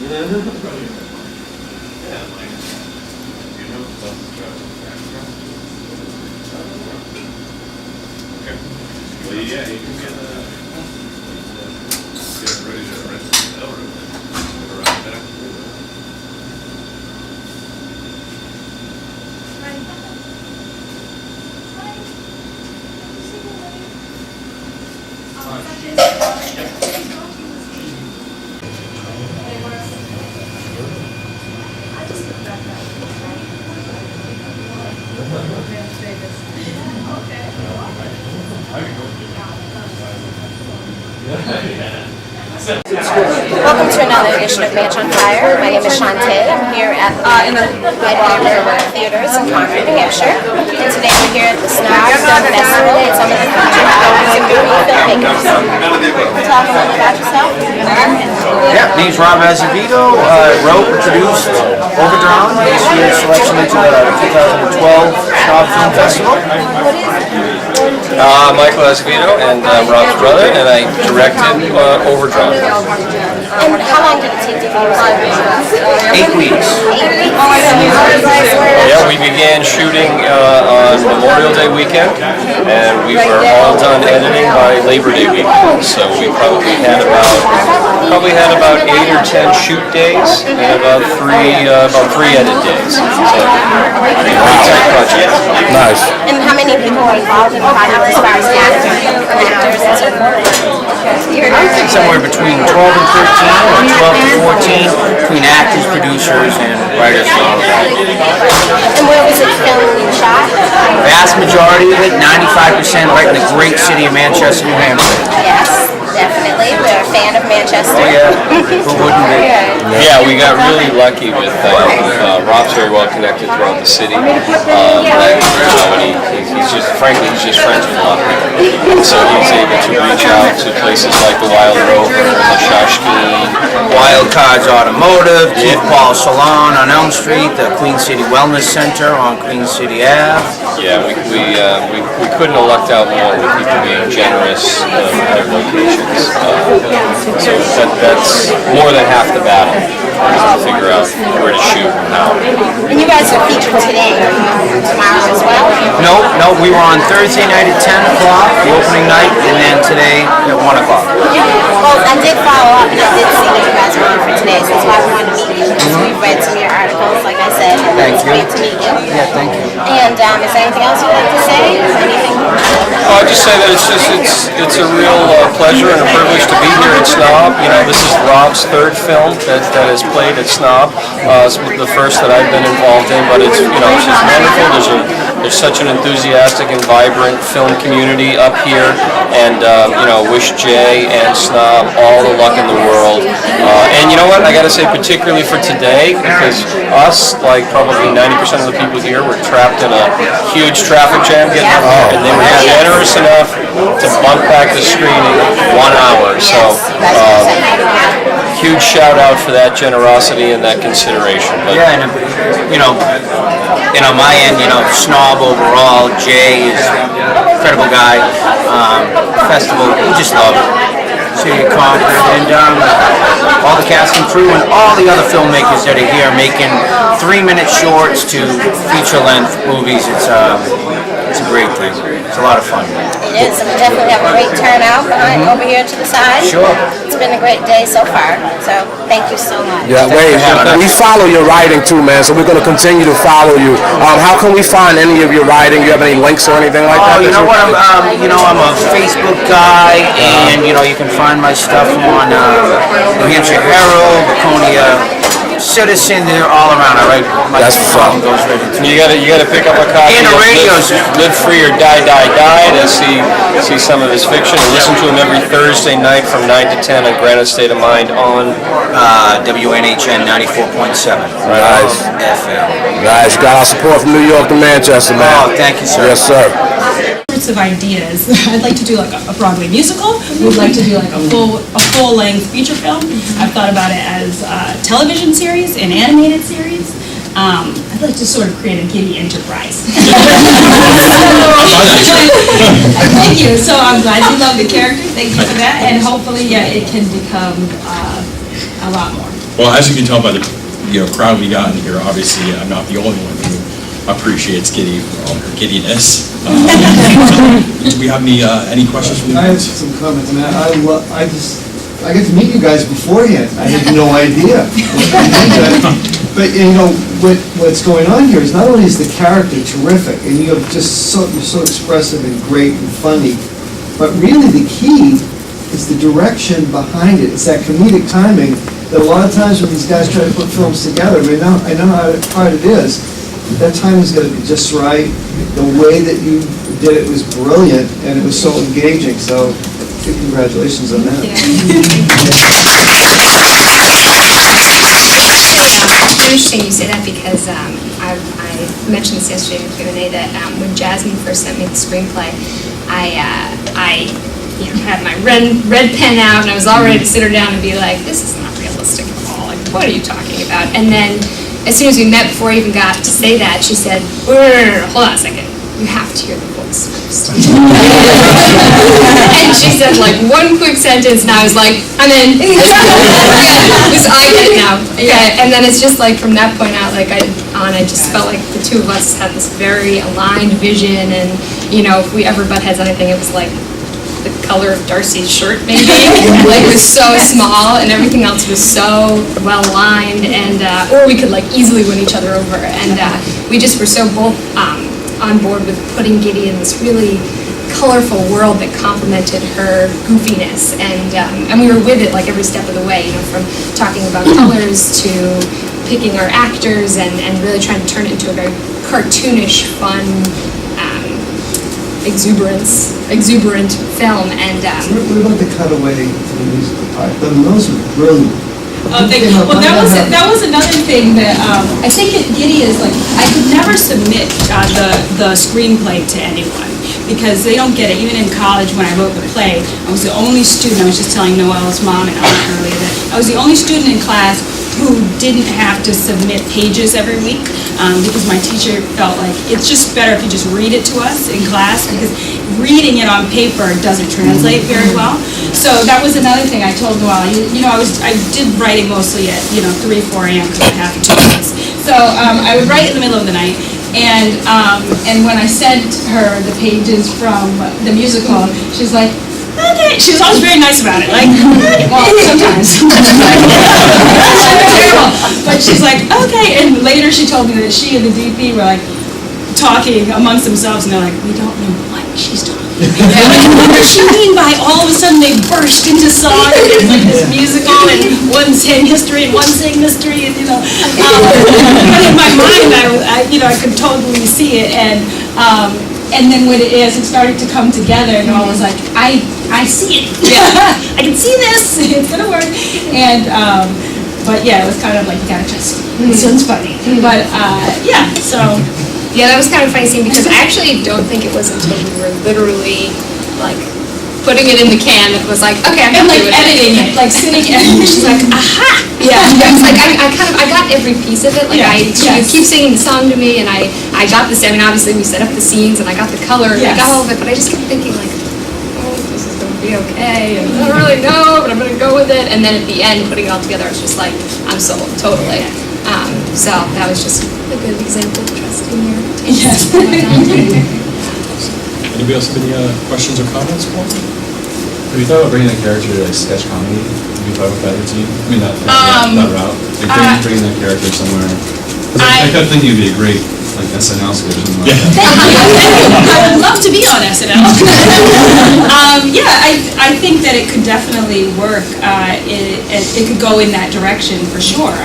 Well, yeah, you can get ready to rent the hotel room around there. Welcome to another edition of Manch on Fire. My name is Shantae. I'm here at the Red Theaters in Concord, New Hampshire. And today we're here at the S.N.O.B Film Festival with some of the featured films and movie filmmakers. Talk a little about yourself. Yeah, name's Rob Azevedo. Wrote and produced Overdrawn, this year's selection into the 2012 S.N.O.B Film Festival. Michael Azevedo, and I'm Rob's brother, and I directed Overdrawn. And how long did it take to finish? 8 weeks. 8 weeks. Yeah, we began shooting on Memorial Day weekend, and we were all done editing by Labor Day weekend. So we probably had about 8 or 10 shoot days and about three edit days. So pretty tight project. Nice. And how many people are involved in the project as far as actors and so forth? I think somewhere between 12 and 13, or 12 to 14, between actors, producers, and writers. And where was it filmed and shot? Vast majority of it, 95%, right in the great city of Manchester, New Hampshire. Yes, definitely. We're a fan of Manchester. Oh yeah, who wouldn't be? Yeah, we got really lucky with Rob's very well connected throughout the city. And he's just, frankly, he's just friends with a lot of people. So he's able to reach out to places like the Wild Rover, Mashashki, Wild Cards Automotive, Keith Paul Salon on Elm Street, the Queen City Wellness Center on Queen City Ave. Yeah, we couldn't have lucked out more with people being generous at locations. So that's more than half the battle, to figure out where to shoot and how. And you guys are featured today, tomorrow as well? No, we were on Thursday night at 10 o'clock, the opening night, and then today at 1 o'clock. Well, I did follow up and I did see that you guys were on for today, so that's why we wanted to meet you. Because we've read some of your articles, like I said, and it's great to meet you. Yeah, thank you. And is there anything else you'd like to say? Anything? I'll just say that it's a real pleasure and a privilege to be here at S.N.O.B. You know, this is Rob's third film that has played at S.N.O.B. It's the first that I've been involved in, but it's just wonderful. There's such an enthusiastic and vibrant film community up here, and wish Jay and S.N.O.B all the luck in the world. And you know what? I got to say, particularly for today, because us, like probably 90% of the people here, were trapped in a huge traffic jam getting up here, and they were generous enough to bump back the screening 1 hour. So huge shout out for that generosity and that consideration. But, yeah, and on my end, S.N.O.B overall, Jay is an incredible guy. Festival, we just love it. City of Concord, and all the cast and crew and all the other filmmakers that are here making 3-minute shorts to feature-length movies. It's a great thing. It's a lot of fun. It is, and we definitely have a great turnout behind over here to the side. Sure. It's been a great day so far, so thank you so much. Yeah, wait, we follow your writing too, man, so we're going to continue to follow you. How can we find any of your writing? Do you have any links or anything like that? Oh, you know what? I'm a Facebook guy, and you can find my stuff on New Hampshire Herald, Laconia Citizen. They're all around. I write. That's fun. Goes right into you gotta pick up a copy and of the radio Live Free or Die to see some of his fiction, and listen to him every Thursday night from 9 to 10 on Granite State of Mind on WNHN 94.7. Nice. FM. Nice. Got our support from New York to Manchester, man. Oh, thank you, sir. Yes, sir. Of ideas. I'd like to do like a Broadway musical. We'd like to do like a full-length feature film. I've thought about it as a television series, an animated series. I'd like to sort of create a giddy enterprise. Thank you. So I'm glad you love the character. Thank you for that. And hopefully, it can become a lot more. Well, as you can tell by the crowd we got in here, obviously I'm not the only one who appreciates Giddy for all her giddiness. Do we have any questions from the I have audience? some comments. I got to meet you guys beforehand. I had no idea. But what's going on here is not only is the character terrific, and you're so expressive and great and funny, but really the key is the direction behind it. It's that comedic timing that a lot of times when these guys try to put films together, I know how hard it is. That time is going to be just right. The way that you did it was brilliant, and it was so engaging. So, congratulations on that. It's interesting you say that because I mentioned this yesterday in Q&A that when Jasmine first sent me the screenplay, I had my red pen out and I was all ready to sit her down and be like, this is not realistic at all. Like, what are you talking about? And then as soon as we met, before I even got to say that, she said, hold on a second. You have to hear the voice first. And she said like one quick sentence and I was like, I'm in. I get it now. Yeah. And then it's just like from that point out, like I just felt like the two of us had this very aligned vision, and if we ever butt heads on anything, it was like the color of Darcy's shirt maybe. Like it was so small and everything else was so well aligned, and or we could like easily win each other over, and we just were so both on board with putting Giddy in this really colorful world that complemented her goofiness, and we were with it like every step of the way, from talking about colors to picking our actors and really trying to turn it into a very cartoonish, fun, exuberant film. And what about the cutaway to the musical part? Those were brilliant. Well, that was another thing that I think Giddy is like, I could never submit the screenplay to anyone because they don't get it. Even in college when I wrote the play, I was the only student, I was just telling Noelle's mom and aunt earlier that I was the only student in class who didn't have to submit pages every week because my teacher felt like it's just better if you just read it to us in class, because reading it on paper doesn't translate very well. So that was another thing I told Noelle. I did writing mostly at 3, 4 a.m. because I have 2 kids. So I would write in the middle of the night, and when I sent her the pages from the musical, she's like, okay. She was always very nice about it. Like, well, sometimes. Terrible. But she's like, okay. And later she told me that she and the DP were like talking amongst themselves, and they're like, we don't know what she's talking about. What does she mean by all of a sudden they burst into song and there's like this musical and one's saying history and one's saying mystery, and but in my mind I could totally see it, and then when it started to come together, and I was like, I see it. I can see this. It's gonna work. And but yeah, it was kind of like, you gotta trust me. This one's funny. But yeah, so. Yeah, that was kind of a funny scene because I actually don't think it was until we were literally like putting it in the can that it was like, okay, I'm and like doing editing it, like sitting editing it. She's like, aha! Yeah, it's like I got every piece of it. Like she would keep singing the song to me, and I got this. I mean, obviously we set up the scenes, and I got the color, and I got all of it. But I just kept thinking like, oh, this is going to be okay. And I don't really know, but I'm going to go with it. And then at the end, putting it all together, I was just like, I'm sold, totally. So that was just a good example of trusting your taste. Anybody else have any questions or comments? Have you thought about bringing that character to like sketch comedy? Have you thought about that routine? I mean, that route. Like bringing that character somewhere. I kept thinking it'd be a great like SNL sketch or something like that. I would love to be on SNL. I think that it could definitely work. It could go in that direction for sure.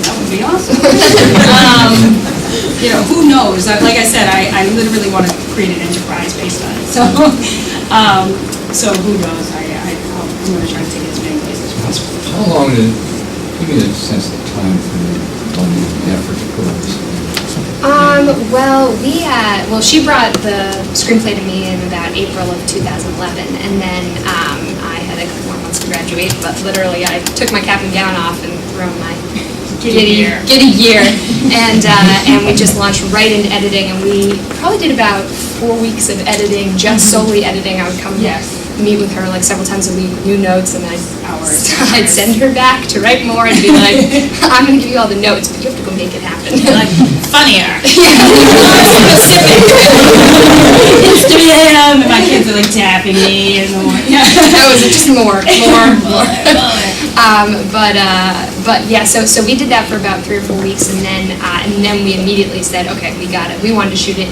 That would be awesome. Who knows? Like I said, I literally want to create an enterprise based on it. So who knows? I'm going to try to take it as many places as possible. How long did it give me a sense of time for the effort to put on this? Well, she brought the screenplay to me in about April of 2011, and then I had a couple more months to graduate, but literally I took my cap and gown off and threw on my giddy gear, and we just launched right into editing, and we probably did about 4 weeks of editing, just solely editing. I would come meet with her like several times a week, new notes, and I'd I'd send her back to write more and be like, I'm going to give you all the notes, but you have to go make it happen. Like, funnier. Specific. It's 3 a.m. and my kids are like tapping me in the morning. That was just more. But yeah, so we did that for about 3 or 4 weeks, and then we immediately said, okay, we got it. We wanted to shoot it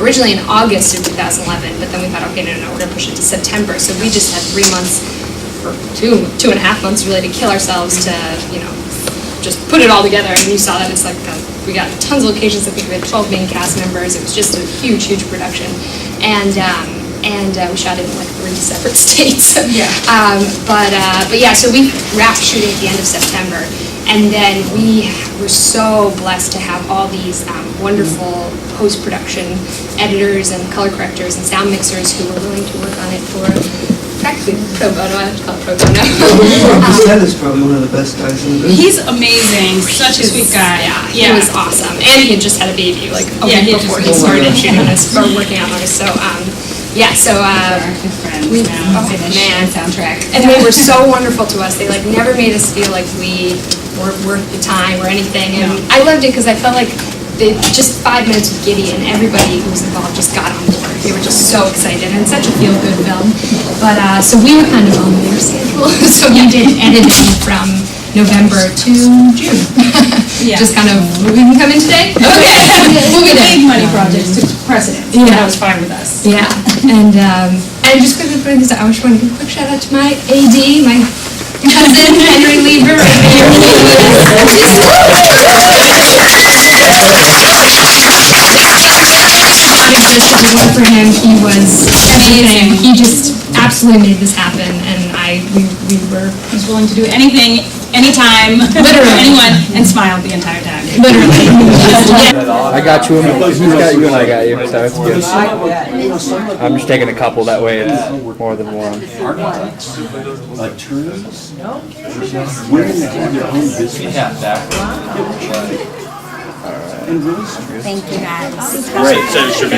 originally in August of 2011, but then we thought, okay, no, we're gonna push it to September. So we just had 3 months, or 2.5 months really, to kill ourselves to, just put it all together. And you saw that it's like we got tons of locations. I think we had 12 main cast members. It was just a huge production, and we shot it in like 3 separate states. Yeah. But yeah, so we wrapped shooting at the end of September, and then we were so blessed to have all these wonderful post-production editors and color correctors and sound mixers who were willing to work on it for practically pro bono. I have to call it pro bono. Cassette is probably one of the best guys in the business. He's amazing, such a sweet guy. Yeah, he was awesome, and he had just had a baby like a week before he started shooting this or working on this. So yeah, so Good friends now. Finished man, soundtrack. and they were so wonderful to us. They like never made us feel like we weren't worth the time or anything. And I loved it because I felt like just 5 minutes with Giddy and everybody who was involved just got on board. They were just so excited, and it's such a feel-good film. But so we were kind of on their schedule. So we did editing from November to June. Yeah. Just kind of, we can come in today? Okay. We'll be there. Big money projects took precedence. Yeah. That was fine with us. Yeah, and just quickly putting this out, I just want to give a quick shout out to my AD, my cousin Henry Lieber. For him, he was amazing. He just absolutely made this happen, and we were He's willing to do anything, anytime, Literally. anyone, and smiled the entire time. literally. I got you, he's got you, and I got you, so it's good. I'm just taking a couple, that way it's more than one. Attorneys, women that have their own business. Thank you, guys. Great. So you should be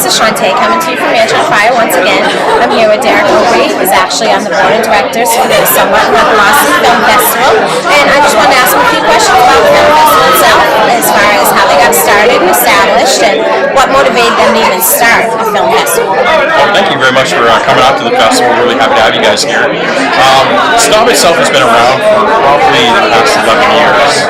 Shantae coming to you from Manch once again. I'm here with Derek Obrey, who's actually on the board of directors for the Summer of Boston Film Festival. And I just wanted to ask him a few questions about the film festival itself, as far as how they got started and established, and what motivated them to even start a film festival. Well, thank you very much for coming out to the festival. We're really happy to have you guys here. S.N.O.B itself has been around for probably the past 11 years.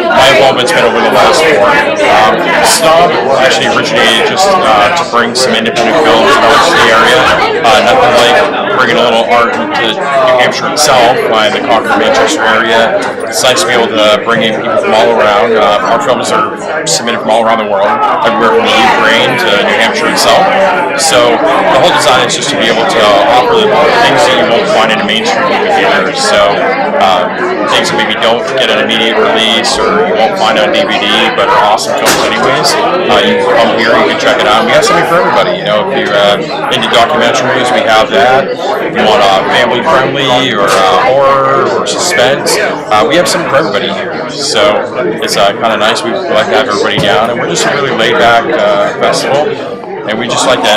My involvement's been over the last 4. S.N.O.B actually originated just to bring some independent films out to the area. Nothing like bringing a little art into New Hampshire itself, in the Concord, Manchester area. It's nice to be able to bring in people from all around. Our films are submitted from all around the world, everywhere from the Ukraine to New Hampshire itself. So the whole design is just to be able to offer the things that you won't find in a mainstream movie theater. So things that maybe don't get an immediate release or you won't find on DVD, but are awesome films anyways. You can come here, you can check it out. We have something for everybody. You know, if you're into documentaries, we have that. If you want family friendly or horror or suspense, we have something for everybody here. So it's kind of nice. We like to have everybody down, and we're just a really laid back festival. And we just like to,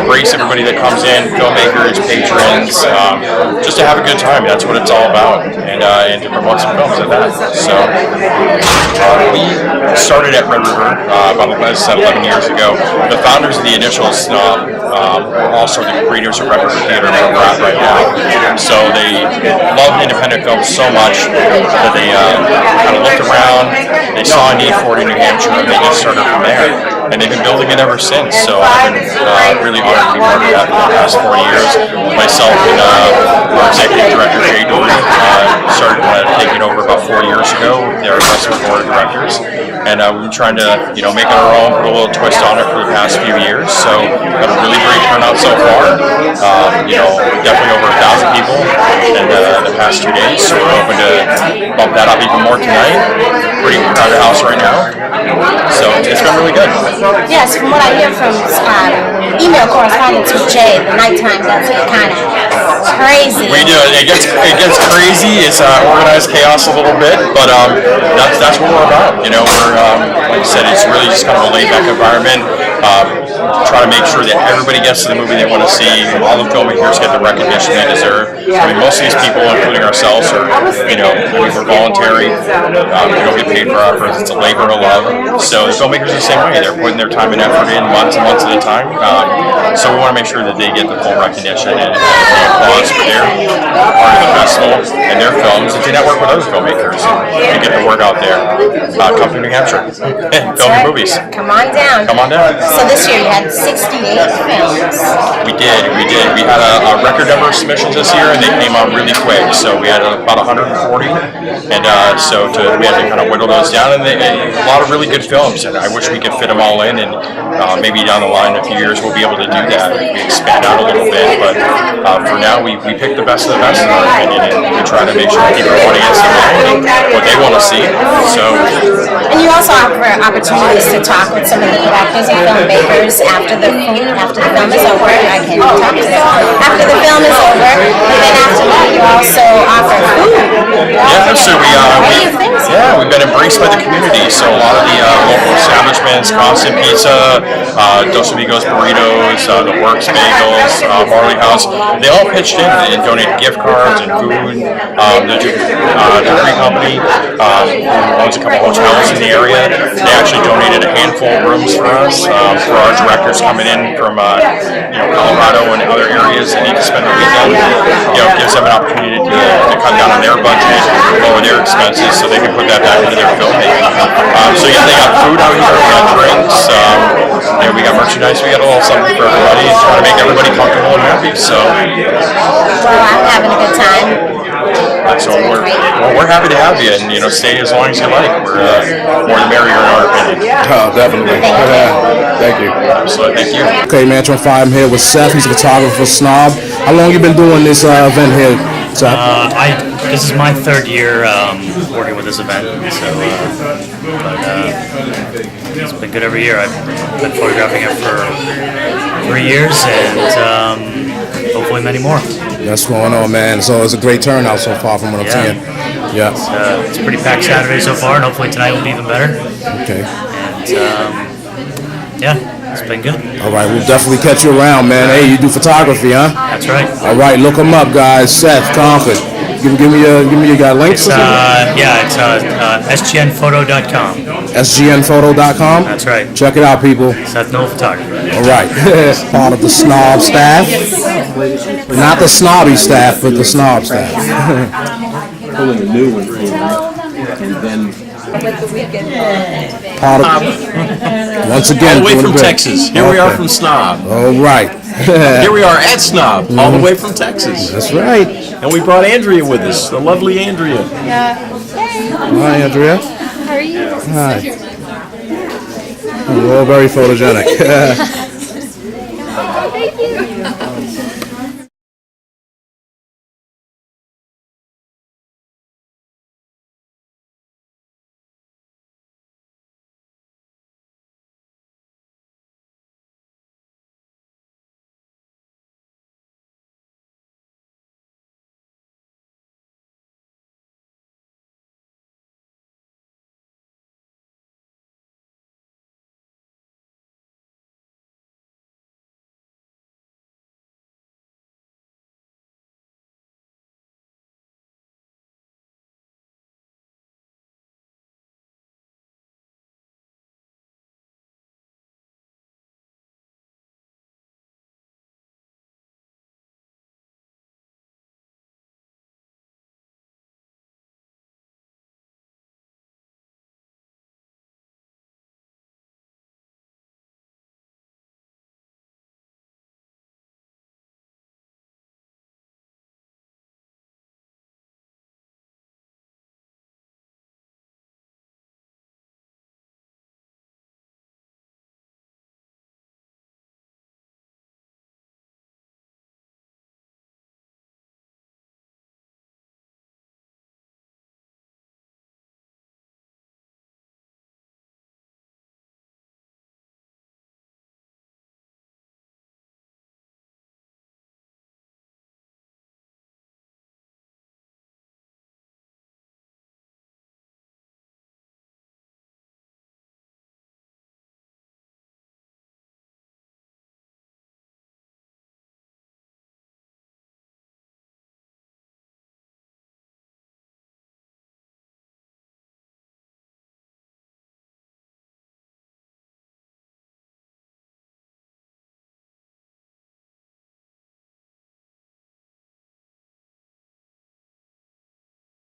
embrace everybody that comes in, filmmakers, patrons, just to have a good time. That's what it's all about, and to promote some films at that. So we started at Red River about 11 years ago. The founders of the initial S.N.O.B were also the creators of Red River Theater that we're at right now. So they loved independent films so much that they kind of looked around, they saw a need for it in New Hampshire, and they just started from there. And they've been building it ever since. So I've been really honored to be part of that for the past 4 years. Myself and our executive director, Jay Dory, started taking over about 4 years ago with their investment board of directors. And we've been trying to, make it our own, put a little twist on it for the past few years. So got a really great turnout so far. Definitely over 1,000 people in the past 2 days. So we're hoping to bump that up even more tonight. Pretty crowded house right now. So it's been really good. Yes, from what I hear from email correspondence with Jay, the nighttime does get kind of crazy. We do. It gets crazy. It's organized chaos a little bit, but that's what we're about. We're like I said, it's really just kind of a laid back environment. Try to make sure that everybody gets to the movie they want to see. All the filmmakers get the recognition they deserve. I mean, most of these people, including ourselves, are we're voluntary. We don't get paid for our efforts. It's a labor of love. So the filmmakers are the same way. They're putting their time and effort in months and months at a time. So we want to make sure that they get the full recognition and applause for their part of the festival and their films, and to network with other filmmakers and get the word out there. Come to New Hampshire and film your movies. Come on down. Come on down. So this year you had 68 films. We did. We had a record number of submissions this year, and they came out really quick. So we had about 140, and we had to kind of whittle those down, and a lot of really good films. And I wish we could fit them all in, and maybe down the line in a few years we'll be able to do that. We expand out a little bit, but for now we pick the best of the best in our opinion, and we try to make sure that people want to get something what they want to see. And you also offer opportunities to talk with some of the directors and filmmakers after the film is over. I can't even talk to them. After the film is over, and then after that you also offer food. We've been embraced by the community. So a lot of the local establishments, Constant Pizza, Dos Amigos Burritos, The Works Bagels, Barley House, they all pitched in and donated gift cards and food. The Degree Company, who owns a couple hotels in the area, they actually donated a handful of rooms for us, for our directors coming in from Colorado and other areas that need to spend the weekend. It gives them an opportunity to cut down on their budget, lower their expenses, so they can put that back into their filmmaking. They got food out here, we got drinks, we got merchandise, we got a little something for everybody, and trying to make everybody comfortable and happy. So, well, I'm having a good time. So we're happy to have you, and stay as long as you like. We're more the merrier in our opinion. Oh, definitely. Thank you. Absolutely. Thank you. Okay, Manch on 5. I'm here with Seth. He's a photographer for S.N.O.B. How long you been doing this event here, Seth? This is my 3rd year working with this event, so it's been good every year. I've been photographing it for 3 years, and hopefully many more. That's going on, man. So it's a great turnout so far from what I'm seeing. Yeah. It's a pretty packed Saturday so far, and hopefully tonight will be even better. Okay. And it's been good. All right, we'll definitely catch you around, man. Hey, you do photography, huh? That's right. All right, look them up, guys. Seth, Concord. Give me your links. It's sgnphoto.com. sgnphoto.com. That's right. Check it out, people. Seth No Photography. All right. Part of the S.N.O.B staff. Not the snobby staff, but the S.N.O.B staff. Pulling a new one. and then Part of, once again, all the way doing from great. Texas. Here we are Okay. from S.N.O.B. All right. Here we are at S.N.O.B. all the way from Texas. That's right. And we brought Andrea with us, the lovely Andrea. Hi, Andrea. How are you? Hi. We're all very photogenic. Thank you.